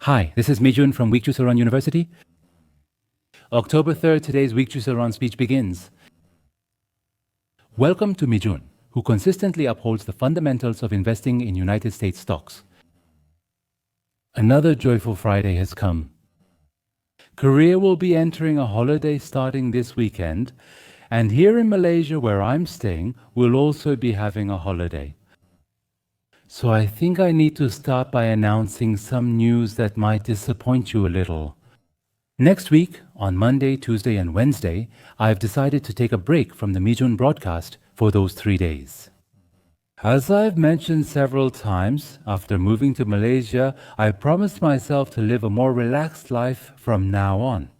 Hi, this is Mijun from Week Saran University. October 3rd, today's Week Saran speech begins. Welcome to Mijun, who consistently upholds the fundamentals of investing in United States stocks. Another joyful Friday has come. Korea will be entering a holiday starting this weekend, and here in Malaysia, where I'm staying, we'll also be having a holiday. So I think I need to start by announcing some news that might disappoint you a little. Next week, on Monday, Tuesday, and Wednesday, I've decided to take a break from the Mijun broadcast for those 3 days. As I've mentioned several times, after moving to Malaysia, I promised myself to live a more relaxed life from now on.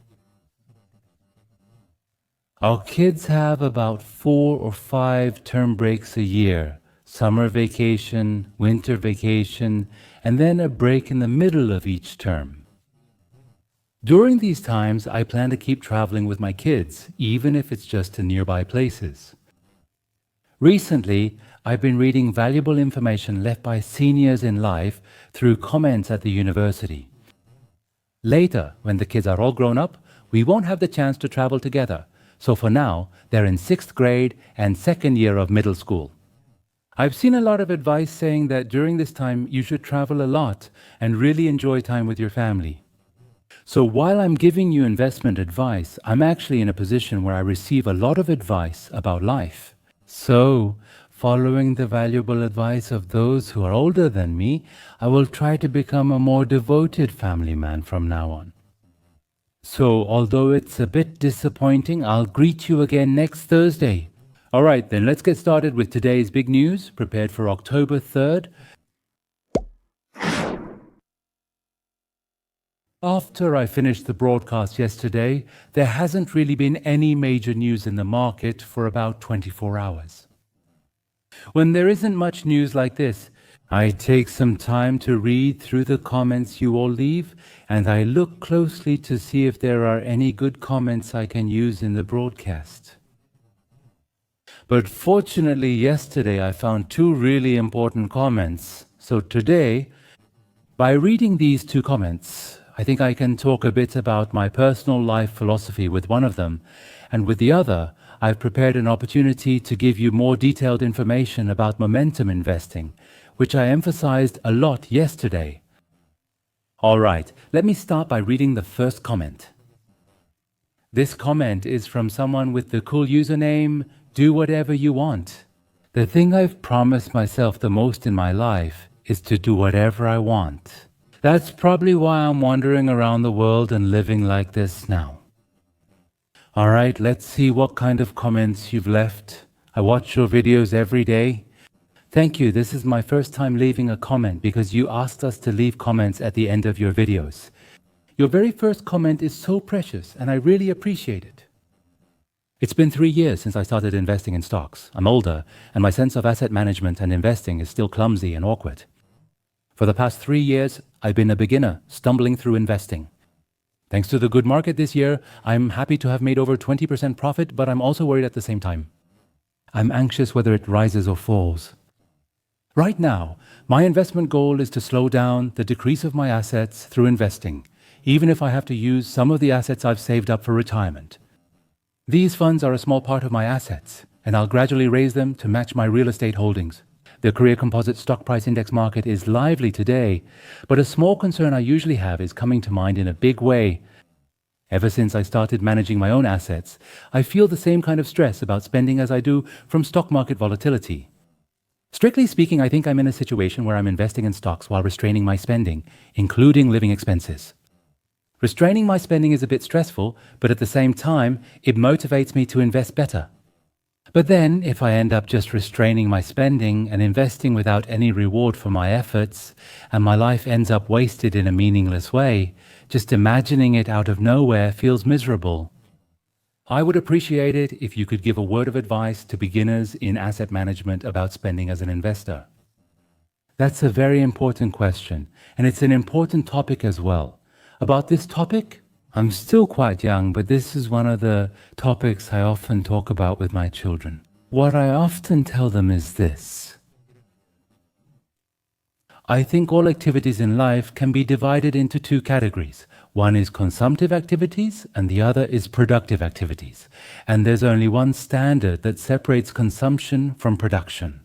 Our kids have about 4 or 5 term breaks a year. Summer vacation, winter vacation, and then a break in the middle of each term. During these times, I plan to keep traveling with my kids, even if it's just to nearby places. Recently, I've been reading valuable information left by seniors in life through comments at the university. Later, when the kids are all grown up, we won't have the chance to travel together, so for now, they're in 6th grade and 2nd year of middle school. I've seen a lot of advice saying that during this time you should travel a lot and really enjoy time with your family. So while I'm giving you investment advice, I'm actually in a position where I receive a lot of advice about life. So, following the valuable advice of those who are older than me, I will try to become a more devoted family man from now on. So, although it's a bit disappointing, I'll greet you again next Thursday. All right, then let's get started with today's big news, prepared for October 3rd. After I finished the broadcast yesterday, there hasn't really been any major news in the market for about 24 hours. When there isn't much news like this, I take some time to read through the comments you all leave, and I look closely to see if there are any good comments I can use in the broadcast. But fortunately, yesterday I found 2 really important comments. So today, by reading these 2 comments, I think I can talk a bit about my personal life philosophy with one of them, and with the other, I've prepared an opportunity to give you more detailed information about momentum investing, which I emphasized a lot yesterday. All right, let me start by reading the first comment. This comment is from someone with the cool username, Do Whatever You Want. The thing I've promised myself the most in my life is to do whatever I want. That's probably why I'm wandering around the world and living like this now. All right, let's see what kind of comments you've left. I watch your videos every day. Thank you. This is my first time leaving a comment because you asked us to leave comments at the end of your videos. Your very first comment is so precious, and I really appreciate it. It's been 3 years since I started investing in stocks. I'm older, and my sense of asset management and investing is still clumsy and awkward. For the past 3 years, I've been a beginner, stumbling through investing. Thanks to the good market this year, I'm happy to have made over 20% profit, but I'm also worried at the same time. I'm anxious whether it rises or falls. Right now, my investment goal is to slow down the decrease of my assets through investing, even if I have to use some of the assets I've saved up for retirement. These funds are a small part of my assets, and I'll gradually raise them to match my real estate holdings. The Korea Composite Stock Price Index market is lively today, but a small concern I usually have is coming to mind in a big way. Ever since I started managing my own assets, I feel the same kind of stress about spending as I do from stock market volatility. Strictly speaking, I think I'm in a situation where I'm investing in stocks while restraining my spending, including living expenses. Restraining my spending is a bit stressful, but at the same time, it motivates me to invest better. But then, if I end up just restraining my spending and investing without any reward for my efforts, and my life ends up wasted in a meaningless way, just imagining it out of nowhere feels miserable. I would appreciate it if you could give a word of advice to beginners in asset management about spending as an investor. That's a very important question, and it's an important topic as well. About this topic, I'm still quite young, but this is one of the topics I often talk about with my children. What I often tell them is this. I think all activities in life can be divided into two categories. One is consumptive activities and the other is productive activities. And there's only one standard that separates consumption from production.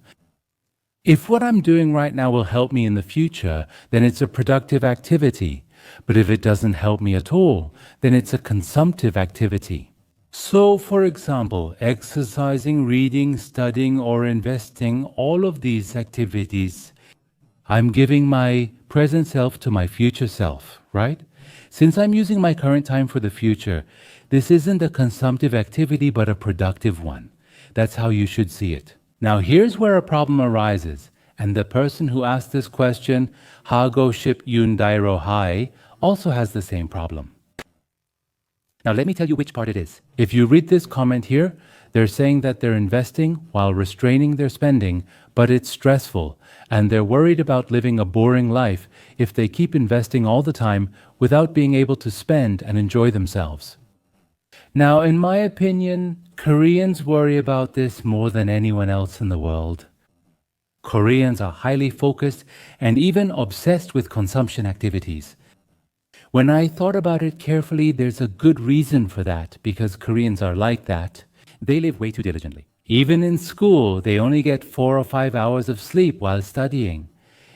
If what I'm doing right now will help me in the future, then it's a productive activity. But if it doesn't help me at all, then it's a consumptive activity. So, for example, exercising, reading, studying, or investing, all of these activities, I'm giving my present self to my future self, right? Since I'm using my current time for the future, this isn't a consumptive activity but a productive one. That's how you should see it. Now here's where a problem arises, and the person who asked this question, Hago Ship Yun Dairo Hai, also has the same problem. Now let me tell you which part it is. If you read this comment here, they're saying that they're investing while restraining their spending, but it's stressful, and they're worried about living a boring life if they keep investing all the time without being able to spend and enjoy themselves. Now, in my opinion, Koreans worry about this more than anyone else in the world. Koreans are highly focused and even obsessed with consumption activities. When I thought about it carefully, there's a good reason for that, because Koreans are like that. They live way too diligently. Even in school, they only get 4 or 5 hours of sleep while studying.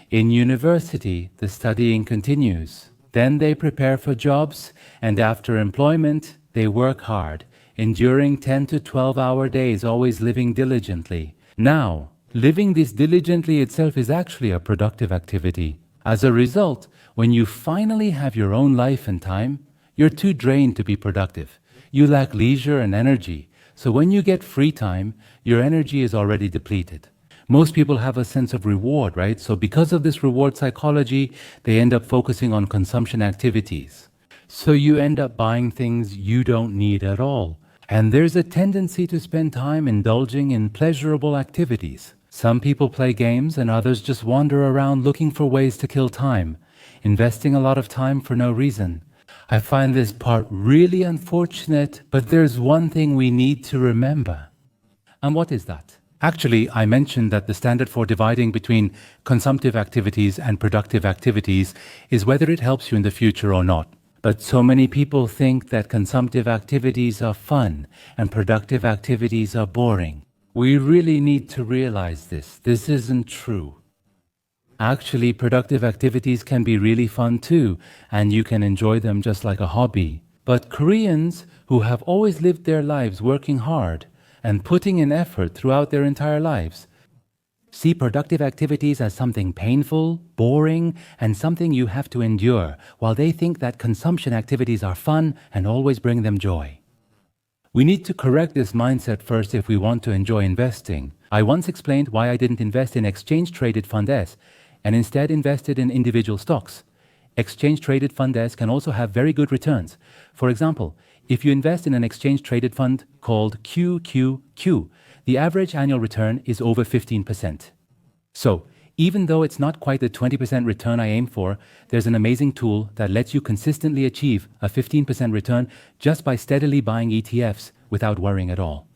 In university, the studying continues. Then they prepare for jobs, and after employment, they work hard, enduring 10 to 12-hour days, always living diligently. Now, living this diligently itself is actually a productive activity. As a result, when you finally have your own life and time, you're too drained to be productive. You lack leisure and energy. So when you get free time, your energy is already depleted. Most people have a sense of reward, right? So because of this reward psychology, they end up focusing on consumption activities. So you end up buying things you don't need at all. And there's a tendency to spend time indulging in pleasurable activities. Some people play games and others just wander around looking for ways to kill time, investing a lot of time for no reason. I find this part really unfortunate, but there's one thing we need to remember. And what is that? Actually, I mentioned that the standard for dividing between consumptive activities and productive activities is whether it helps you in the future or not. But so many people think that consumptive activities are fun and productive activities are boring. We really need to realize this. This isn't true. Actually, productive activities can be really fun too, and you can enjoy them just like a hobby. But Koreans, who have always lived their lives working hard and putting in effort throughout their entire lives, see productive activities as something painful, boring, and something you have to endure, while they think that consumption activities are fun and always bring them joy. We need to correct this mindset first if we want to enjoy investing. I once explained why I didn't invest in exchange-traded fund S and instead invested in individual stocks. Exchange-traded fund S can also have very good returns. For example, if you invest in an exchange-traded fund called QQQ, the average annual return is over 15%. So, even though it's not quite the 20% return I aim for, there's an amazing tool that lets you consistently achieve a 15% return just by steadily buying ETFs without worrying at all.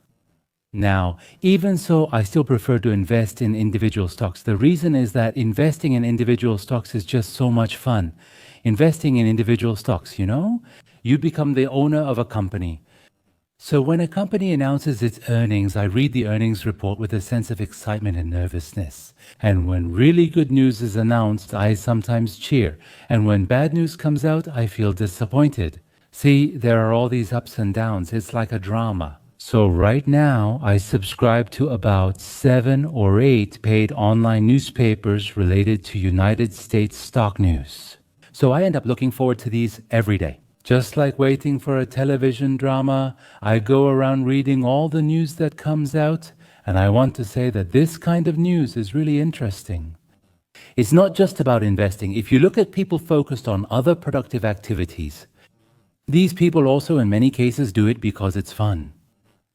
Now, even so, I still prefer to invest in individual stocks. The reason is that investing in individual stocks is just so much fun. Investing in individual stocks, you become the owner of a company. So when a company announces its earnings, I read the earnings report with a sense of excitement and nervousness. And when really good news is announced, I sometimes cheer. And when bad news comes out, I feel disappointed. See, there are all these ups and downs. It's like a drama. So right now, I subscribe to about 7 or 8 paid online newspapers related to United States stock news. So I end up looking forward to these every day. Just like waiting for a television drama, I go around reading all the news that comes out, and I want to say that this kind of news is really interesting. It's not just about investing. If you look at people focused on other productive activities, these people also in many cases do it because it's fun.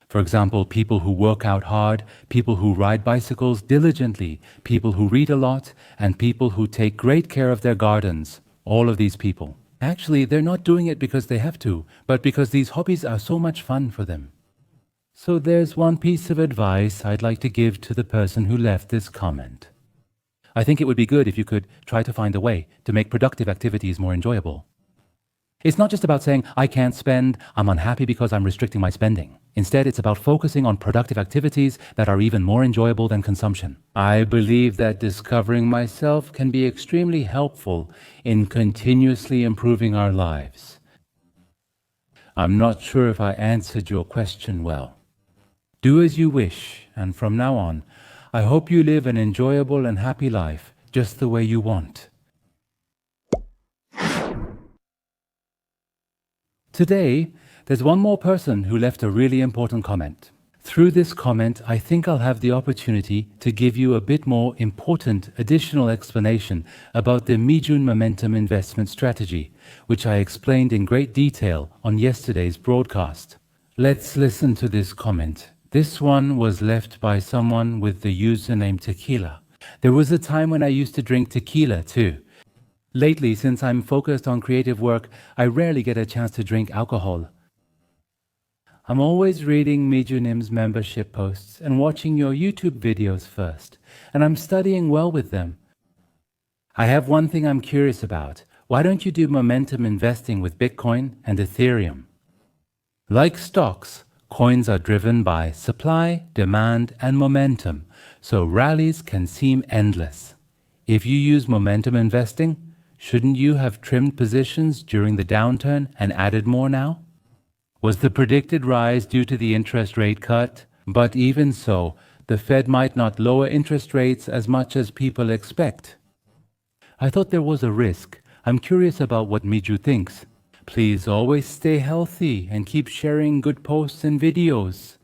For example, people who work out hard, people who ride bicycles diligently, people who read a lot, and people who take great care of their gardens. All of these people. Actually, they're not doing it because they have to, but because these hobbies are so much fun for them. So there's one piece of advice I'd like to give to the person who left this comment. I think it would be good if you could try to find a way to make productive activities more enjoyable. It's not just about saying, I can't spend, I'm unhappy because I'm restricting my spending. Instead, it's about focusing on productive activities that are even more enjoyable than consumption. I believe that discovering myself can be extremely helpful in continuously improving our lives. I'm not sure if I answered your question well. Do as you wish, and from now on, I hope you live an enjoyable and happy life just the way you want. Today, there's one more person who left a really important comment. Through this comment, I think I'll have the opportunity to give you a bit more important additional explanation about the Mijun Momentum Investment Strategy, which I explained in great detail on yesterday's broadcast. Let's listen to this comment. This one was left by someone with the username Tequila. There was a time when I used to drink tequila too. Lately, since I'm focused on creative work, I rarely get a chance to drink alcohol. I'm always reading Mijunim's membership posts and watching your YouTube videos first, and I'm studying well with them. I have one thing I'm curious about. Why don't you do momentum investing with Bitcoin and Ethereum? Like stocks, coins are driven by supply, demand, and momentum, so rallies can seem endless. If you use momentum investing, shouldn't you have trimmed positions during the downturn and added more now? Was the predicted rise due to the interest rate cut? But even so, the Fed might not lower interest rates as much as people expect. I thought there was a risk. I'm curious about what Miju thinks. Please always stay healthy and keep sharing good posts and videos.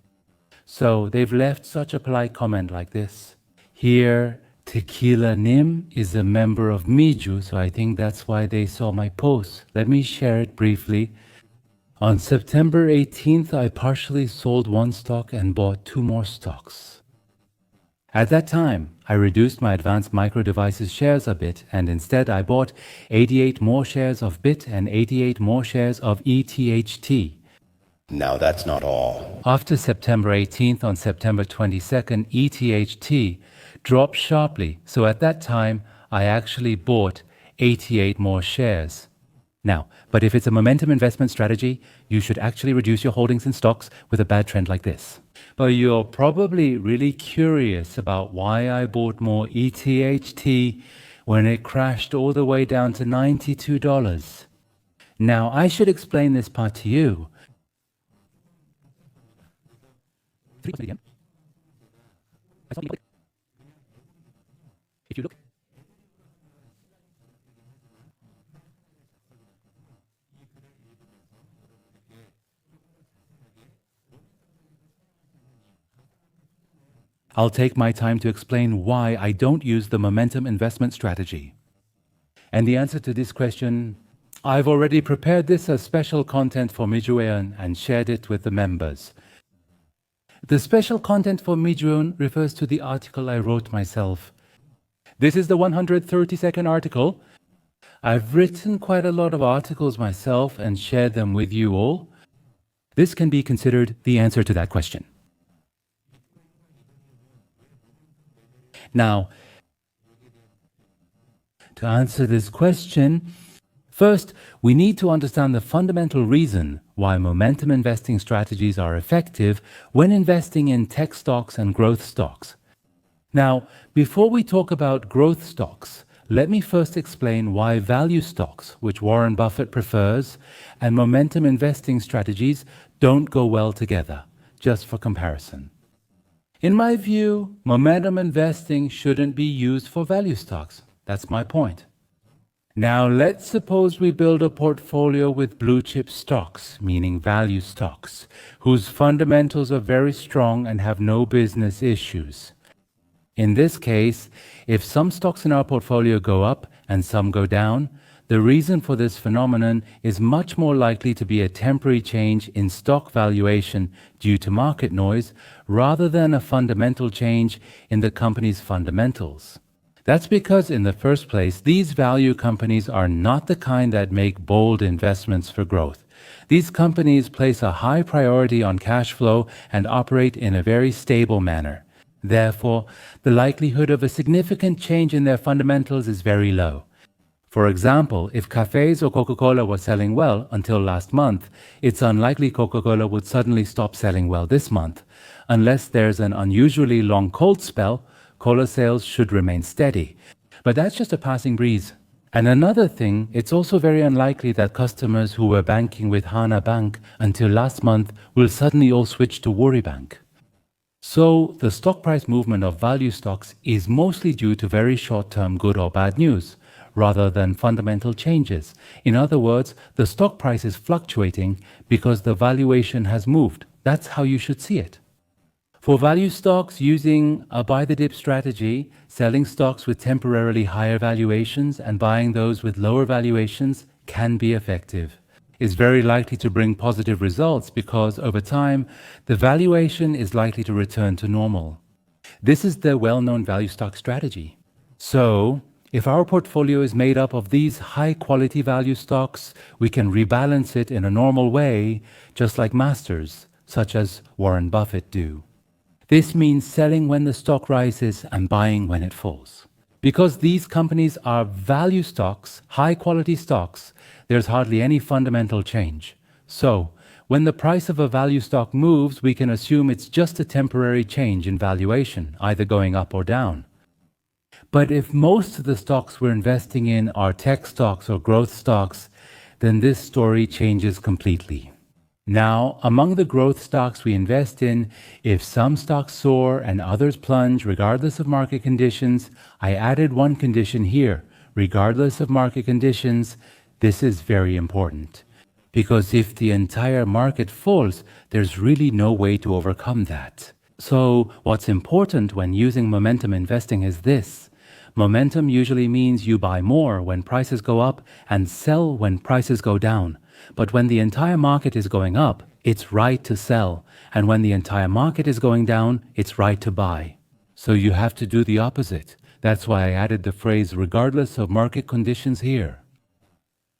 So they've left such a polite comment like this. Here, Tequila Nim is a member of Miju, so I think that's why they saw my post. Let me share it briefly. On September 18th, I partially sold one stock and bought 2 more stocks. At that time, I reduced my advanced micro devices shares a bit, and instead I bought 88 more shares of BIT and 88 more shares of ETHT. Now that's not all. After September 18th, on September 22nd, ETHT dropped sharply, so at that time, I actually bought 88 more shares. Now, but if it's a momentum investment strategy, you should actually reduce your holdings in stocks with a bad trend like this. But you're probably really curious about why I bought more ETHT when it crashed all the way down to $92. Now, I should explain this part to you. If you look, I'll take my time to explain why I don't use the momentum investment strategy. And the answer to this question, I've already prepared this as special content for Mijueon and shared it with the members. The special content for Mijueon refers to the article I wrote myself. This is the 130-second article. I've written quite a lot of articles myself and shared them with you all. This can be considered the answer to that question. Now, to answer this question, first, we need to understand the fundamental reason why momentum investing strategies are effective when investing in tech stocks and growth stocks. Now, before we talk about growth stocks, let me first explain why value stocks, which Warren Buffett prefers, and momentum investing strategies don't go well together, just for comparison. In my view, momentum investing shouldn't be used for value stocks. That's my point. Now, let's suppose we build a portfolio with blue chip stocks, meaning value stocks, whose fundamentals are very strong and have no business issues. In this case, if some stocks in our portfolio go up and some go down, the reason for this phenomenon is much more likely to be a temporary change in stock valuation due to market noise rather than a fundamental change in the company's fundamentals. That's because, in the first place, these value companies are not the kind that make bold investments for growth. These companies place a high priority on cash flow and operate in a very stable manner. Therefore, the likelihood of a significant change in their fundamentals is very low. For example, if cafes or Coca-Cola were selling well until last month, it's unlikely Coca-Cola would suddenly stop selling well this month. Unless there's an unusually long cold spell, cola sales should remain steady. But that's just a passing breeze. And another thing, it's also very unlikely that customers who were banking with Hana Bank until last month will suddenly all switch to Worry Bank. So the stock price movement of value stocks is mostly due to very short-term good or bad news, rather than fundamental changes. In other words, the stock price is fluctuating because the valuation has moved. That's how you should see it. For value stocks using a buy-the-dip strategy, selling stocks with temporarily higher valuations and buying those with lower valuations can be effective. It's very likely to bring positive results because over time, the valuation is likely to return to normal. This is the well-known value stock strategy. So, if our portfolio is made up of these high-quality value stocks, we can rebalance it in a normal way, just like masters, such as Warren Buffett do. This means selling when the stock rises and buying when it falls. Because these companies are value stocks, high-quality stocks, there's hardly any fundamental change. So, when the price of a value stock moves, we can assume it's just a temporary change in valuation, either going up or down. But if most of the stocks we're investing in are tech stocks or growth stocks, then this story changes completely. Now, among the growth stocks we invest in, if some stocks soar and others plunge regardless of market conditions, I added one condition here. Regardless of market conditions, this is very important. Because if the entire market falls, there's really no way to overcome that. So, what's important when using momentum investing is this. Momentum usually means you buy more when prices go up and sell when prices go down. But when the entire market is going up, it's right to sell. And when the entire market is going down, it's right to buy. So you have to do the opposite. That's why I added the phrase regardless of market conditions here.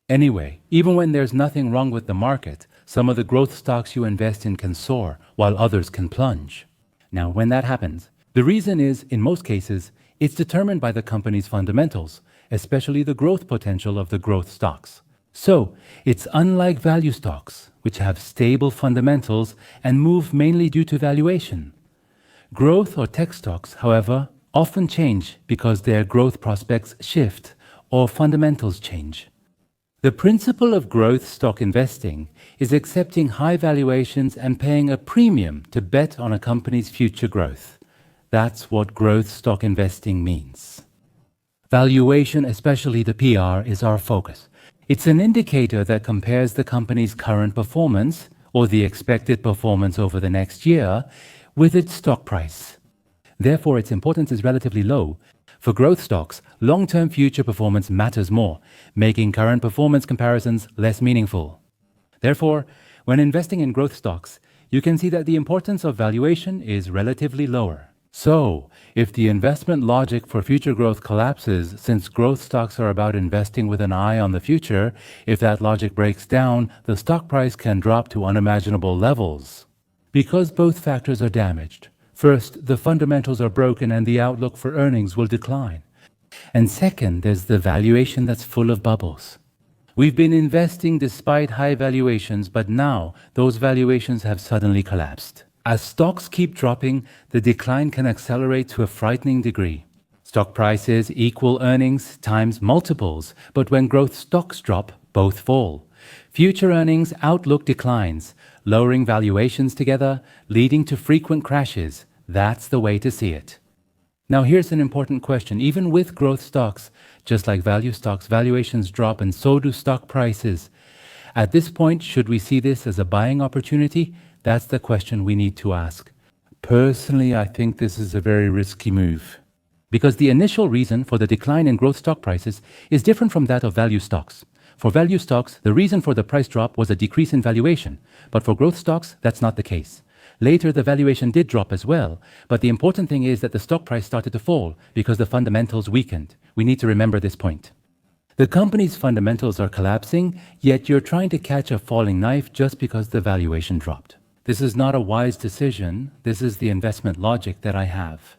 Anyway, even when there's nothing wrong with the market, some of the growth stocks you invest in can soar, while others can plunge. Now, when that happens, the reason is, in most cases, it's determined by the company's fundamentals, especially the growth potential of the growth stocks. So, it's unlike value stocks, which have stable fundamentals and move mainly due to valuation. Growth or tech stocks, however, often change because their growth prospects shift or fundamentals change. The principle of growth stock investing is accepting high valuations and paying a premium to bet on a company's future growth. That's what growth stock investing means. Valuation, especially the PR, is our focus. It's an indicator that compares the company's current performance, or the expected performance over the next year, with its stock price. Therefore, its importance is relatively low. For growth stocks, long-term future performance matters more, making current performance comparisons less meaningful. Therefore, when investing in growth stocks, you can see that the importance of valuation is relatively lower. So, if the investment logic for future growth collapses, since growth stocks are about investing with an eye on the future, if that logic breaks down, the stock price can drop to unimaginable levels. Because both factors are damaged. First, the fundamentals are broken and the outlook for earnings will decline. And second, there's the valuation that's full of bubbles. We've been investing despite high valuations, but now those valuations have suddenly collapsed. As stocks keep dropping, the decline can accelerate to a frightening degree. Stock prices equal earnings times multiples, but when growth stocks drop, both fall. Future earnings outlook declines, lowering valuations together, leading to frequent crashes. That's the way to see it. Now here's an important question. Even with growth stocks, just like value stocks, valuations drop and so do stock prices. At this point, should we see this as a buying opportunity? That's the question we need to ask. Personally, I think this is a very risky move. Because the initial reason for the decline in growth stock prices is different from that of value stocks. For value stocks, the reason for the price drop was a decrease in valuation. But for growth stocks, that's not the case. Later, the valuation did drop as well. But the important thing is that the stock price started to fall because the fundamentals weakened. We need to remember this point. The company's fundamentals are collapsing, yet you're trying to catch a falling knife just because the valuation dropped. This is not a wise decision. This is the investment logic that I have.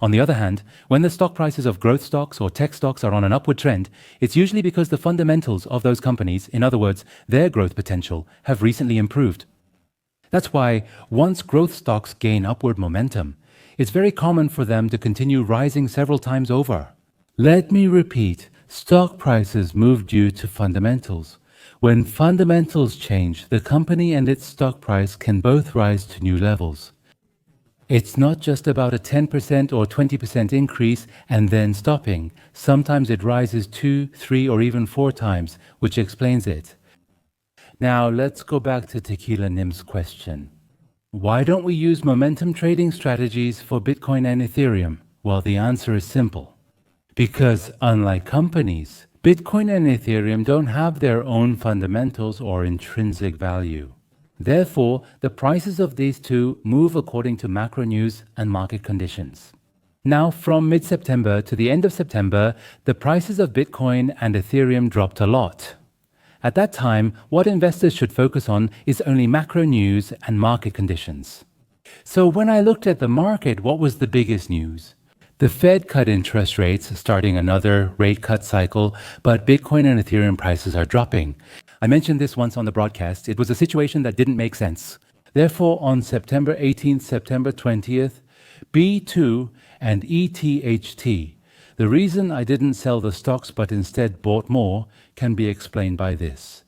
On the other hand, when the stock prices of growth stocks or tech stocks are on an upward trend, it's usually because the fundamentals of those companies, in other words, their growth potential, have recently improved. That's why once growth stocks gain upward momentum, it's very common for them to continue rising several times over. Let me repeat, stock prices move due to fundamentals. When fundamentals change, the company and its stock price can both rise to new levels. It's not just about a 10% or 20% increase and then stopping. Sometimes it rises 2, 3, or even 4 times, which explains it. Now let's go back to Tequila Nim's question. Why don't we use momentum trading strategies for Bitcoin and Ethereum? Well, the answer is simple. Because unlike companies, Bitcoin and Ethereum don't have their own fundamentals or intrinsic value. Therefore, the prices of these two move according to macro news and market conditions. Now, from mid-September to the end of September, the prices of Bitcoin and Ethereum dropped a lot. At that time, what investors should focus on is only macro news and market conditions. So when I looked at the market, what was the biggest news? The Fed cut interest rates, starting another rate cut cycle, but Bitcoin and Ethereum prices are dropping. I mentioned this once on the broadcast. It was a situation that didn't make sense. Therefore, on September 18th, September 20th, B2 and ETHT, the reason I didn't sell the stocks but instead bought more can be explained by this.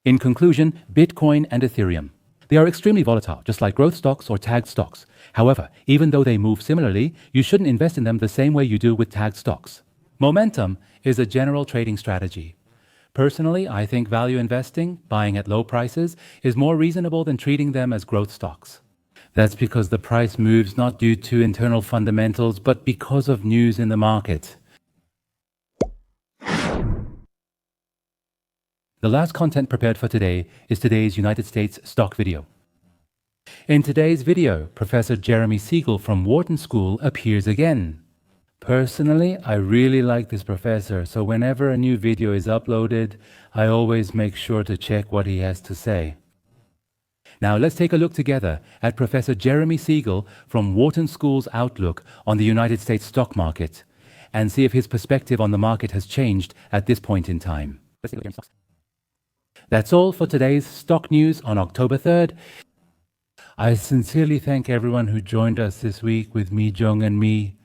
In conclusion, Bitcoin and Ethereum. They are extremely volatile, just like growth stocks or tagged stocks. However, even though they move similarly, you shouldn't invest in them the same way you do with tagged stocks. Momentum is a general trading strategy. Personally, I think value investing, buying at low prices, is more reasonable than treating them as growth stocks. That's because the price moves not due to internal fundamentals, but because of news in the market. The last content prepared for today is today's United States stock video. In today's video, Professor Jeremy Siegel from Wharton School appears again. Personally, I really like this professor, so whenever a new video is uploaded, I always make sure to check what he has to say. Now let's take a look together at Professor Jeremy Siegel from Wharton School's outlook on the United States stock market and see if his perspective on the market has changed at this point in time. That's all for today's stock news on October 3rd. I sincerely thank everyone who joined us this week with Mi Jung and me.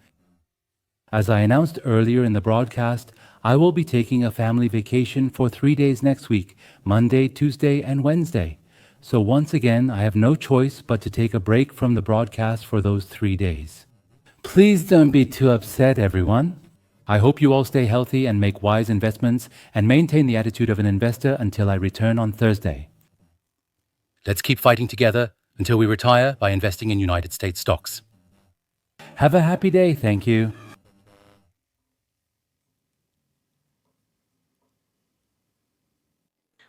As I announced earlier in the broadcast, I will be taking a family vacation for 3 days next week, Monday, Tuesday, and Wednesday. So once again, I have no choice but to take a break from the broadcast for those 3 days. Please don't be too upset, everyone. I hope you all stay healthy and make wise investments and maintain the attitude of an investor until I return on Thursday. Let's keep fighting together until we retire by investing in United States stocks. Have a happy day, thank you.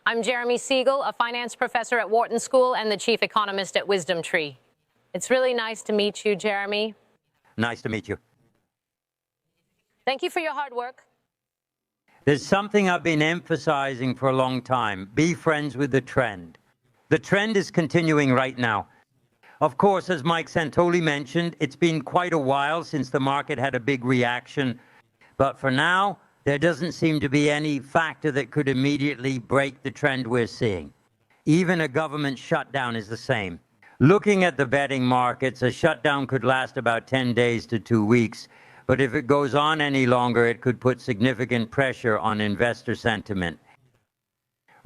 I'm Jeremy Siegel, a finance professor at Wharton School and the chief economist at Wisdom Tree. It's really nice to meet you, Jeremy. Nice to meet you. Thank you for your hard work. There's something I've been emphasizing for a long time. Be friends with the trend. The trend is continuing right now. Of course, as Mike Santoli mentioned, it's been quite a while since the market had a big reaction. But for now, there doesn't seem to be any factor that could immediately break the trend we're seeing. Even a government shutdown is the same. Looking at the betting markets, a shutdown could last about 10 days to 2 weeks. But if it goes on any longer, it could put significant pressure on investor sentiment.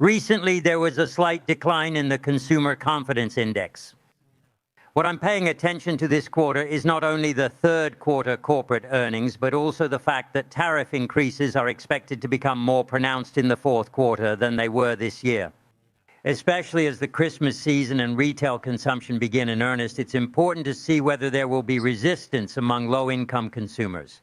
Recently, there was a slight decline in the Consumer Confidence Index. What I'm paying attention to this quarter is not only the third quarter corporate earnings, but also the fact that tariff increases are expected to become more pronounced in the fourth quarter than they were this year. Especially as the Christmas season and retail consumption begin in earnest, it's important to see whether there will be resistance among low-income consumers.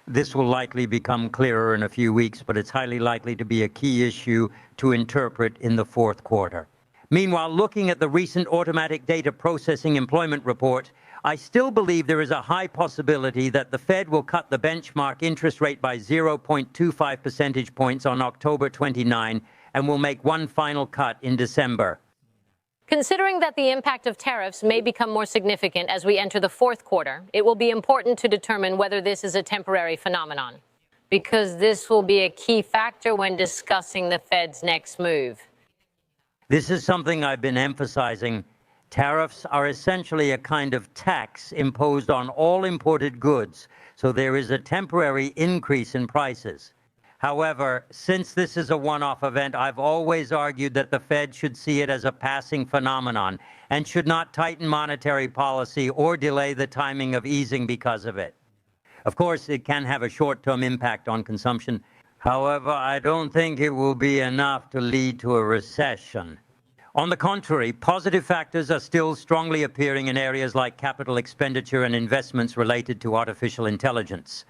This will likely become clearer in a few weeks, but it's highly likely to be a key issue to interpret in the fourth quarter. Meanwhile, looking at the recent automatic data processing employment report, I still believe there is a high possibility that the Fed will cut the benchmark interest rate by 0.25 percentage points on October 29 and will make one final cut in December. Considering that the impact of tariffs may become more significant as we enter the fourth quarter, it will be important to determine whether this is a temporary phenomenon, because this will be a key factor when discussing the Fed's next move. This is something I've been emphasizing. Tariffs are essentially a kind of tax imposed on all imported goods, so there is a temporary increase in prices. However, since this is a one-off event, I've always argued that the Fed should see it as a passing phenomenon and should not tighten monetary policy or delay the timing of easing because of it. Of course, it can have a short-term impact on consumption. However, I don't think it will be enough to lead to a recession. On the contrary, positive factors are still strongly appearing in areas like capital expenditure and investments related to artificial intelligence.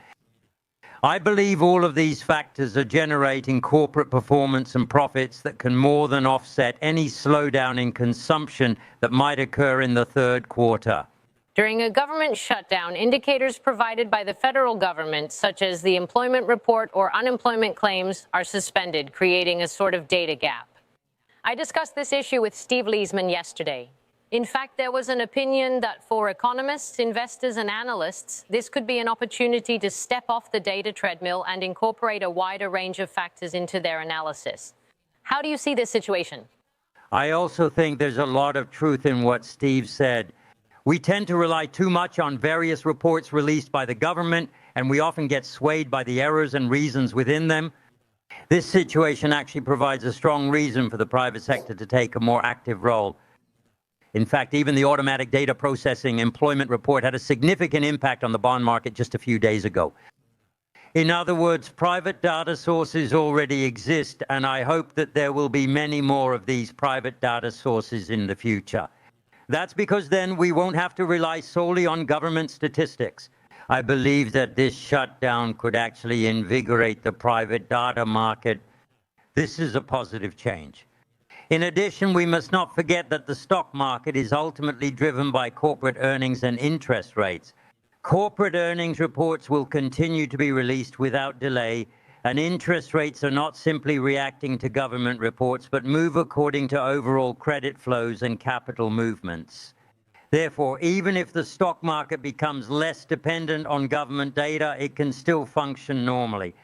I believe all of these factors are generating corporate performance and profits that can more than offset any slowdown in consumption that might occur in the third quarter. During a government shutdown, indicators provided by the federal government, such as the employment report or unemployment claims, are suspended, creating a sort of data gap. I discussed this issue with Steve Leisman yesterday. In fact, there was an opinion that for economists, investors, and analysts, this could be an opportunity to step off the data treadmill and incorporate a wider range of factors into their analysis. How do you see this situation? I also think there's a lot of truth in what Steve said. We tend to rely too much on various reports released by the government, and we often get swayed by the errors and reasons within them. This situation actually provides a strong reason for the private sector to take a more active role. In fact, even the automatic data processing employment report had a significant impact on the bond market just a few days ago. In other words, private data sources already exist, and I hope that there will be many more of these private data sources in the future. That's because then we won't have to rely solely on government statistics. I believe that this shutdown could actually invigorate the private data market. This is a positive change. In addition, we must not forget that the stock market is ultimately driven by corporate earnings and interest rates. Corporate earnings reports will continue to be released without delay, and interest rates are not simply reacting to government reports, but move according to overall credit flows and capital movements. Therefore, even if the stock market becomes less dependent on government data, it can still function normally.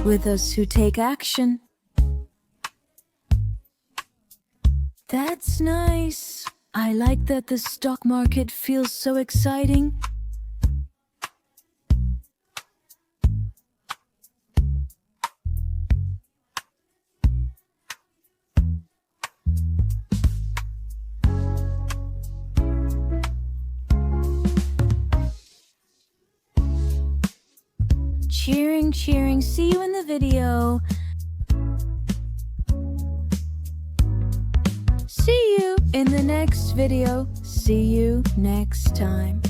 With us who take action. That's nice. I like that the stock market feels so exciting. Cheering, cheering. See you in the video. See you in the next video. See you next time.